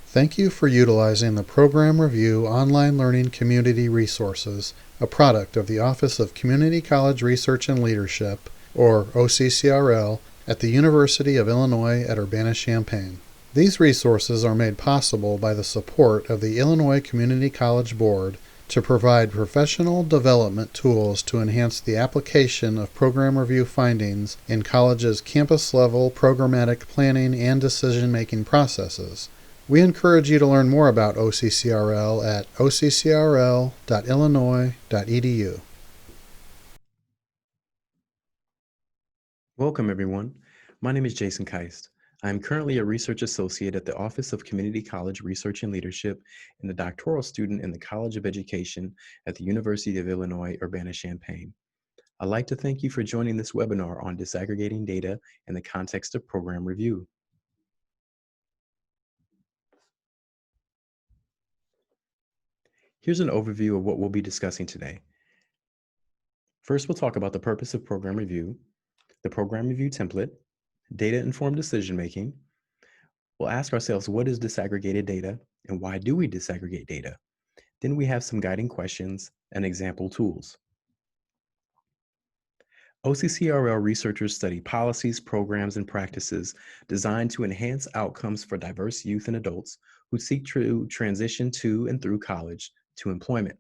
Thank you for utilizing the Program Review Online Learning Community Resources, a product of the Office of Community College Research and Leadership, or OCCRL, at the University of Illinois at Urbana-Champaign. These resources are made possible by the support of the Illinois Community College Board to provide professional development tools to enhance the application of program review findings in colleges' campus-level programmatic planning and decision-making processes. We encourage you to learn more about OCCRL at occrl.illinois.edu. Welcome, everyone. My name is Jason Keist. I am currently a research associate at the Office of Community College Research and Leadership and a doctoral student in the College of Education at the University of Illinois, Urbana-Champaign. I'd like to thank you for joining this webinar on disaggregating data in the context of program review. Here's an overview of what we'll be discussing today. First, we'll talk about the purpose of program review, the program review template, data-informed decision-making. We'll ask ourselves, what is disaggregated data and why do we disaggregate data? Then we have some guiding questions and example tools. OCCRL researchers study policies, programs, and practices designed to enhance outcomes for diverse youth and adults who seek to transition to and through college to employment.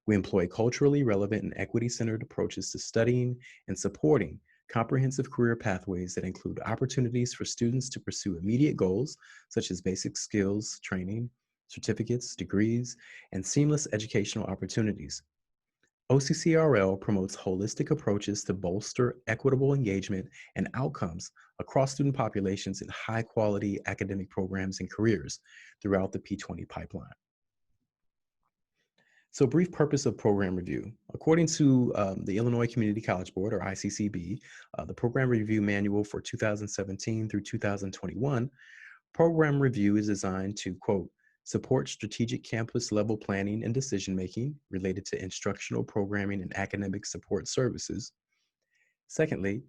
We employ culturally relevant and equity-centered approaches to studying and supporting comprehensive career pathways that include opportunities for students to pursue immediate goals, such as basic skills training, certificates, degrees, and seamless educational opportunities. OCCRL promotes holistic approaches to bolster equitable engagement and outcomes across student populations in high-quality academic programs and careers throughout the P20 pipeline. So, brief purpose of program review. According to the Illinois Community College Board, or ICCB, the Program Review Manual for 2017 through 2021, program review is designed to, quote, support strategic campus-level planning and decision-making related to instructional programming and academic support services. Secondly,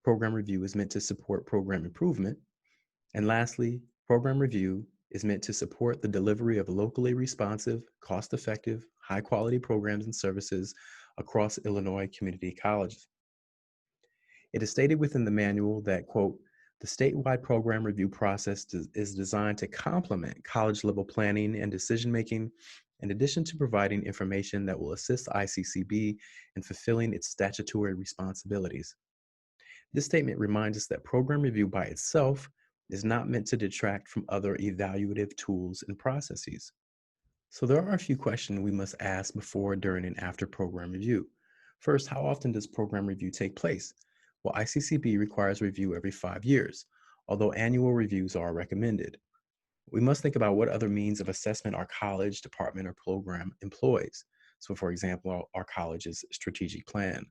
program review is meant to support program improvement. And lastly, program review is meant to support the delivery of locally responsive, cost-effective, high-quality programs and services across Illinois community colleges. It is stated within the manual that, quote, the statewide program review process is designed to complement college-level planning and decision-making, in addition to providing information that will assist ICCB in fulfilling its statutory responsibilities. This statement reminds us that program review by itself is not meant to detract from other evaluative tools and processes. So there are a few questions we must ask before, during, and after program review. First, how often does program review take place? Well, ICCB requires review every 5 years, although annual reviews are recommended. We must think about what other means of assessment our college, department, or program employs. So for example, our college's strategic plan.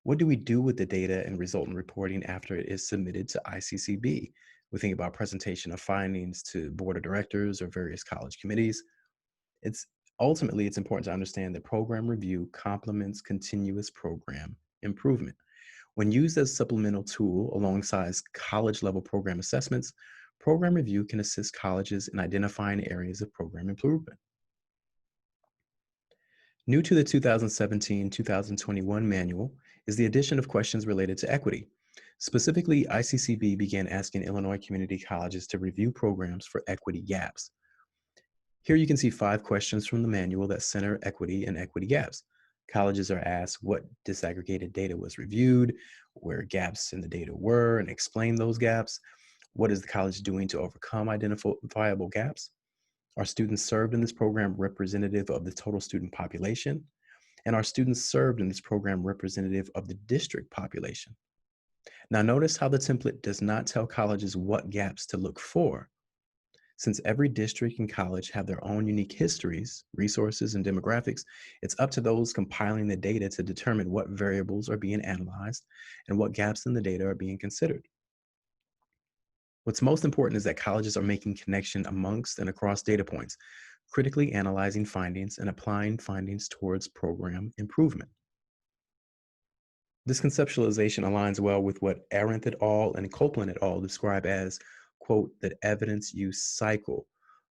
What do we do with the data and resultant reporting after it is submitted to ICCB? We think about presentation of findings to board of directors or various college committees. Ultimately, it's important to understand that program review complements continuous program improvement. When used as a supplemental tool alongside college level program assessments, program review can assist colleges in identifying areas of program improvement. New to the 2017-2021 manual is the addition of questions related to equity. Specifically, ICCB began asking Illinois community colleges to review programs for equity gaps. Here you can see 5 questions from the manual that center equity and equity gaps. Colleges are asked what disaggregated data was reviewed, where gaps in the data were, and explain those gaps. What is the college doing to overcome identifiable gaps? Are students served in this program representative of the total student population? And are students served in this program representative of the district population? Now notice how the template does not tell colleges what gaps to look for. Since every district and college have their own unique histories, resources, and demographics, it's up to those compiling the data to determine what variables are being analyzed and what gaps in the data are being considered. What's most important is that colleges are making connection amongst and across data points, critically analyzing findings and applying findings towards program improvement. This conceptualization aligns well with what Arendt et al. And Copeland et al. describe as, quote, the evidence use cycle.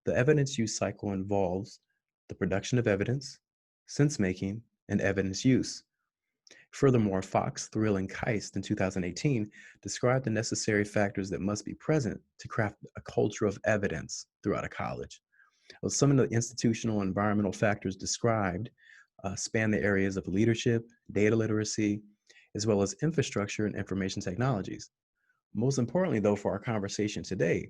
The evidence use cycle involves the production of evidence, sense making, and evidence use. Furthermore, Fox, Thrill, and Keist in 2018 described the necessary factors that must be present to craft a culture of evidence throughout a college. Well, some of the institutional and environmental factors described span the areas of leadership, data literacy, as well as infrastructure and information technologies. Most importantly, though, for our conversation today,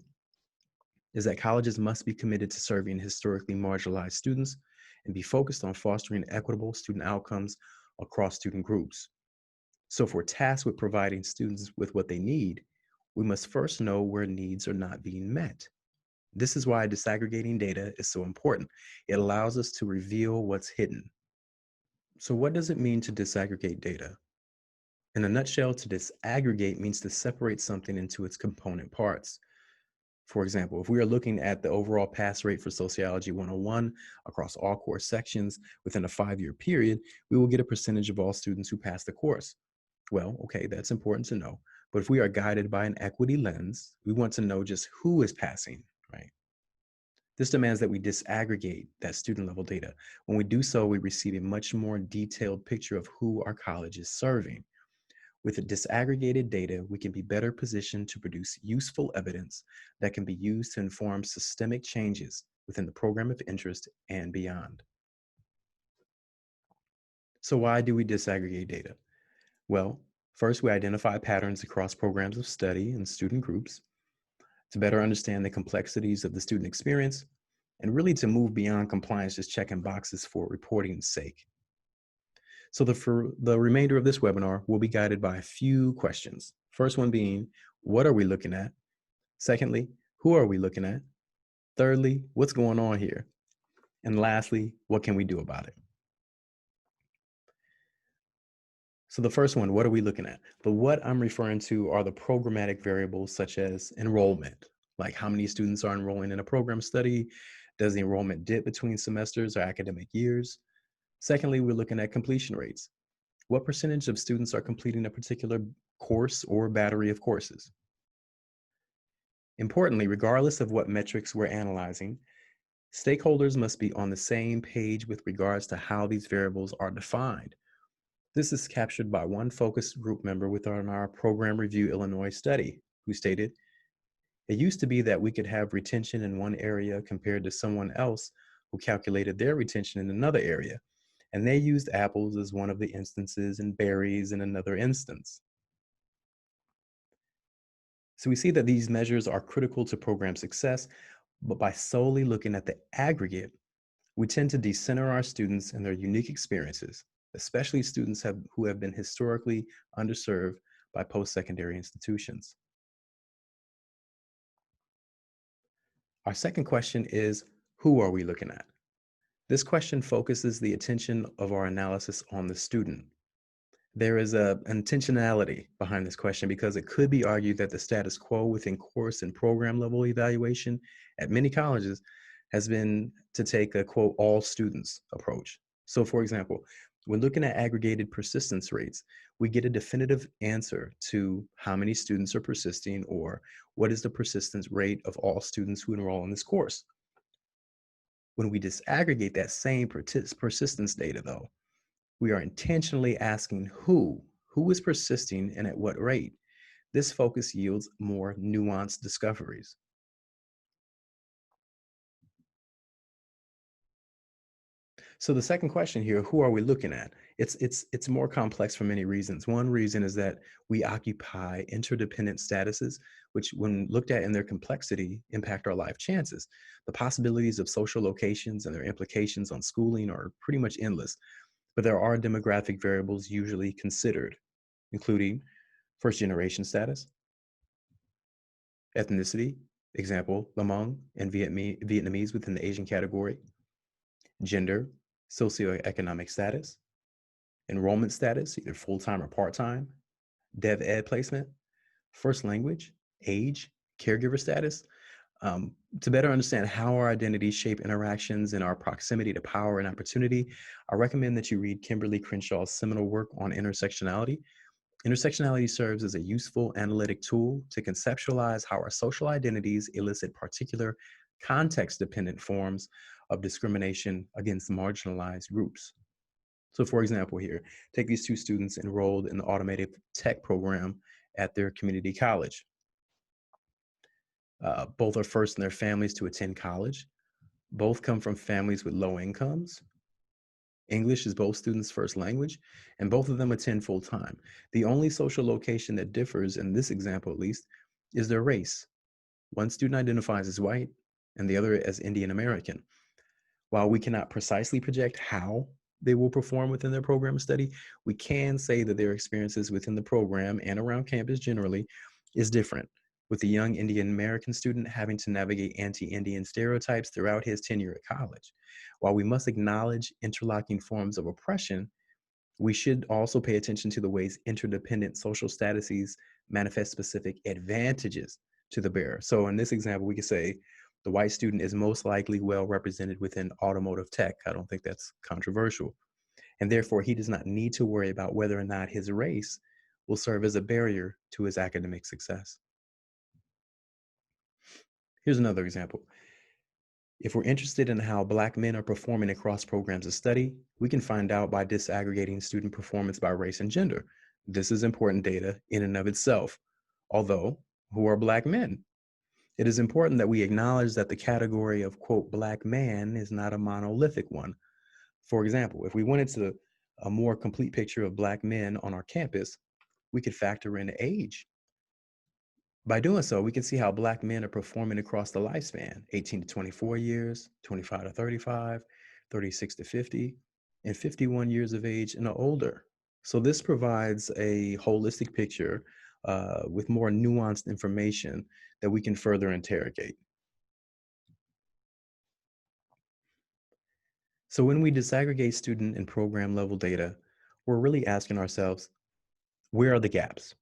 is that colleges must be committed to serving historically marginalized students and be focused on fostering equitable student outcomes across student groups. So, if we're tasked with providing students with what they need, we must first know where needs are not being met. This is why disaggregating data is so important. It allows us to reveal what's hidden. So, what does it mean to disaggregate data? In a nutshell, to disaggregate means to separate something into its component parts. For example, if we are looking at the overall pass rate for Sociology 101 across all course sections within a 5-year period, we will get a percentage of all students who pass the course. Well, okay, that's important to know. But if we are guided by an equity lens, we want to know just who is passing, right? This demands that we disaggregate that student level data. When we do so, we receive a much more detailed picture of who our college is serving. With the disaggregated data, we can be better positioned to produce useful evidence that can be used to inform systemic changes within the program of interest and beyond. So why do we disaggregate data? Well, first, we identify patterns across programs of study and student groups to better understand the complexities of the student experience and really to move beyond compliance, just checking boxes for reporting's sake. So for the remainder of this webinar, we'll be guided by a few questions. First one being, what are we looking at? Secondly, who are we looking at? Thirdly, what's going on here? And lastly, what can we do about it? So the first one, what are we looking at? But what I'm referring to are the programmatic variables such as enrollment, like how many students are enrolling in a program study? Does the enrollment dip between semesters or academic years? Secondly, we're looking at completion rates. What percentage of students are completing a particular course or battery of courses? Importantly, regardless of what metrics we're analyzing, stakeholders must be on the same page with regards to how these variables are defined. This is captured by one focus group member within our Program Review Illinois study, who stated, "It used to be that we could have retention in one area compared to someone else who calculated their retention in another area, and they used apples as one of the instances and berries in another instance." So we see that these measures are critical to program success, but by solely looking at the aggregate, we tend to decenter our students and their unique experiences, especially students who have been historically underserved by post-secondary institutions. Our second question is, who are we looking at? This question focuses the attention of our analysis on the student. There is an intentionality behind this question because it could be argued that the status quo within course and program level evaluation at many colleges has been to take a quote, all students approach. So for example, when looking at aggregated persistence rates, we get a definitive answer to how many students are persisting or what is the persistence rate of all students who enroll in this course. When we disaggregate that same persistence data though, we are intentionally asking who is persisting and at what rate. This focus yields more nuanced discoveries. So the second question here, who are we looking at? It's more complex for many reasons. One reason is that we occupy interdependent statuses, which when looked at in their complexity, impact our life chances. The possibilities of social locations and their implications on schooling are pretty much endless, but there are demographic variables usually considered, including first generation status, ethnicity, example, Hmong and Vietnamese within the Asian category, gender, socioeconomic status, enrollment status, either full-time or part-time, dev ed placement, first language, age, caregiver status. To better understand how our identities shape interactions and our proximity to power and opportunity, I recommend that you read Kimberly Crenshaw's seminal work on intersectionality. Intersectionality serves as a useful analytic tool to conceptualize how our social identities elicit particular context-dependent forms of discrimination against marginalized groups. So for example here, take these two students enrolled in the automotive tech program at their community college. Both are first in their families to attend college. Both come from families with low incomes. English is both students' first language, and both of them attend full time. The only social location that differs, in this example at least, is their race. One student identifies as white and the other as Indian American. While we cannot precisely project how they will perform within their program of study, we can say that their experiences within the program and around campus generally is different, with the young Indian American student having to navigate anti-Indian stereotypes throughout his tenure at college. While we must acknowledge interlocking forms of oppression, we should also pay attention to the ways interdependent social statuses manifest specific advantages to the bearer. So in this example, we could say the white student is most likely well represented within automotive tech. I don't think that's controversial. And therefore, he does not need to worry about whether or not his race will serve as a barrier to his academic success. Here's another example. If we're interested in how Black men are performing across programs of study, we can find out by disaggregating student performance by race and gender. This is important data in and of itself. Although, who are Black men? It is important that we acknowledge that the category of, quote, Black man is not a monolithic one. For example, if we wanted to a more complete picture of Black men on our campus, we could factor in age. By doing so, we can see how Black men are performing across the lifespan: 18 to 24 years, 25 to 35, 36 to 50, and 51 years of age and older. So this provides a holistic picture with more nuanced information that we can further interrogate. So when we disaggregate student and program level data, we're really asking ourselves, where are the gaps?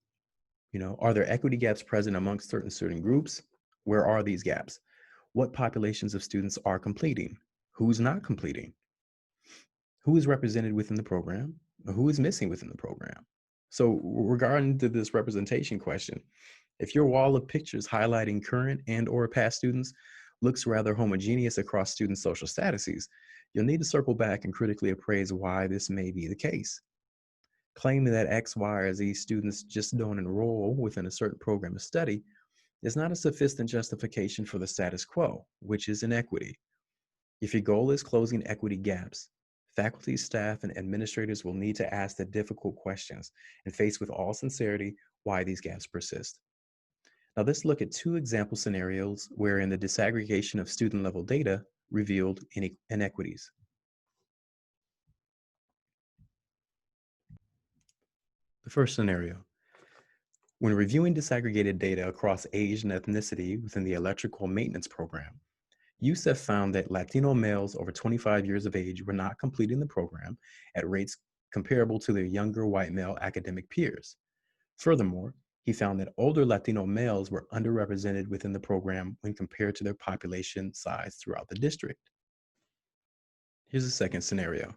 Are there equity gaps present amongst certain student groups? Where are these gaps? What populations of students are completing? Who's not completing? Who is represented within the program? Or who is missing within the program? So regarding to this representation question, if your wall of pictures highlighting current and or past students looks rather homogeneous across student social statuses, you'll need to circle back and critically appraise why this may be the case. Claiming that X, Y, or Z students just don't enroll within a certain program of study is not a sufficient justification for the status quo, which is inequity. If your goal is closing equity gaps, faculty, staff, and administrators will need to ask the difficult questions and face with all sincerity why these gaps persist. Now let's look at two example scenarios wherein the disaggregation of student level data revealed inequities. The first scenario: when reviewing disaggregated data across age and ethnicity within the electrical maintenance program, USEF found that Latino males over 25 years of age were not completing the program at rates comparable to their younger white male academic peers. Furthermore, he found that older Latino males were underrepresented within the program when compared to their population size throughout the district. Here's a second scenario.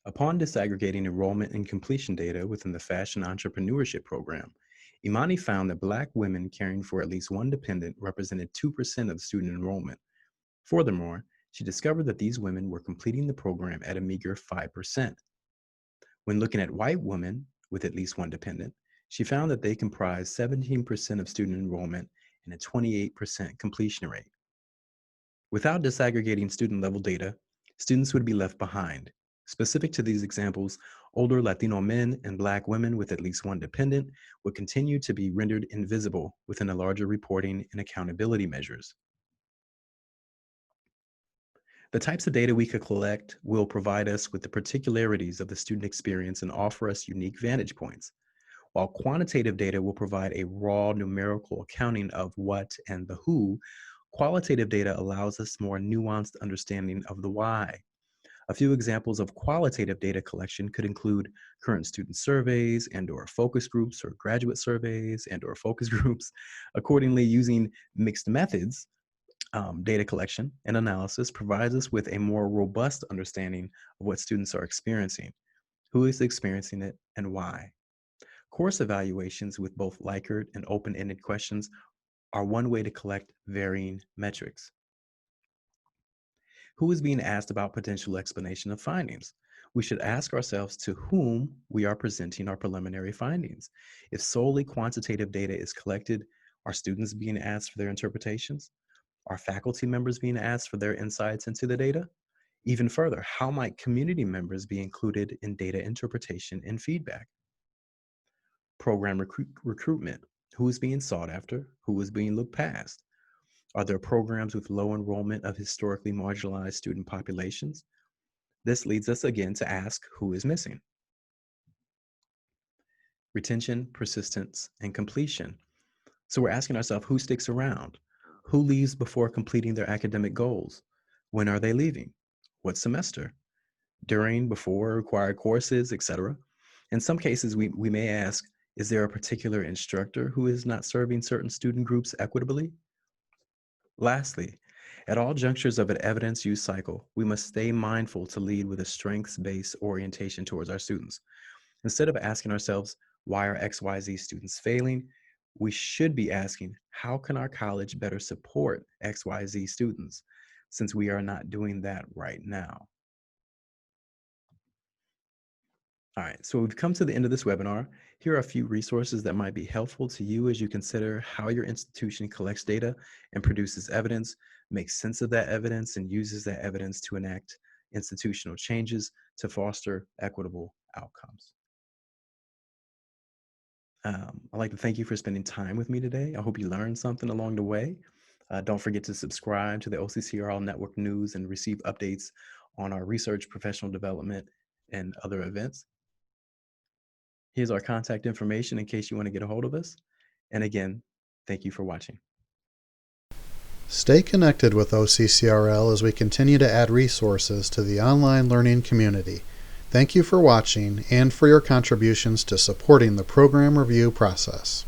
Upon disaggregating enrollment and completion data within the Fashion Entrepreneurship Program, Imani found that Black women caring for at least one dependent represented 2% of student enrollment. Furthermore, she discovered that these women were completing the program at a meager 5%. When looking at white women with at least one dependent, she found that they comprised 17% of student enrollment and a 28% completion rate. Without disaggregating student level data, students would be left behind. Specific to these examples, older Latino men and Black women with at least one dependent would continue to be rendered invisible within the larger reporting and accountability measures. The types of data we could collect will provide us with the particularities of the student experience and offer us unique vantage points. While quantitative data will provide a raw numerical accounting of what and the who, qualitative data allows us more nuanced understanding of the why. A few examples of qualitative data collection could include current student surveys and or focus groups, or graduate surveys and or focus groups. Accordingly, using mixed methods, data collection and analysis provides us with a more robust understanding of what students are experiencing, who is experiencing it, and why. Course evaluations with both Likert and open-ended questions are one way to collect varying metrics. Who is being asked about potential explanation of findings? We should ask ourselves to whom we are presenting our preliminary findings. If solely quantitative data is collected, are students being asked for their interpretations? Are faculty members being asked for their insights into the data? Even further, how might community members be included in data interpretation and feedback? Program recruitment. Who is being sought after? Who is being looked past? Are there programs with low enrollment of historically marginalized student populations? This leads us again to ask who is missing. Retention, persistence, and completion. So we're asking ourselves who sticks around? Who leaves before completing their academic goals? When are they leaving? What semester? During, before required courses, etc. In some cases, we may ask, is there a particular instructor who is not serving certain student groups equitably? Lastly, at all junctures of an evidence use cycle, we must stay mindful to lead with a strengths-based orientation towards our students. Instead of asking ourselves, why are XYZ students failing? We should be asking, how can our college better support XYZ students, since we are not doing that right now? All right, so we've come to the end of this webinar. Here are a few resources that might be helpful to you as you consider how your institution collects data and produces evidence, makes sense of that evidence, and uses that evidence to enact institutional changes to foster equitable outcomes. I'd like to thank you for spending time with me today. I hope you learned something along the way. Don't forget to subscribe to the OCCRL Network News and receive updates on our research, professional development, and other events. Here's our contact information in case you want to get a hold of us. And again, thank you for watching. Stay connected with OCCRL as we continue to add resources to the online learning community. Thank you for watching and for your contributions to supporting the program review process.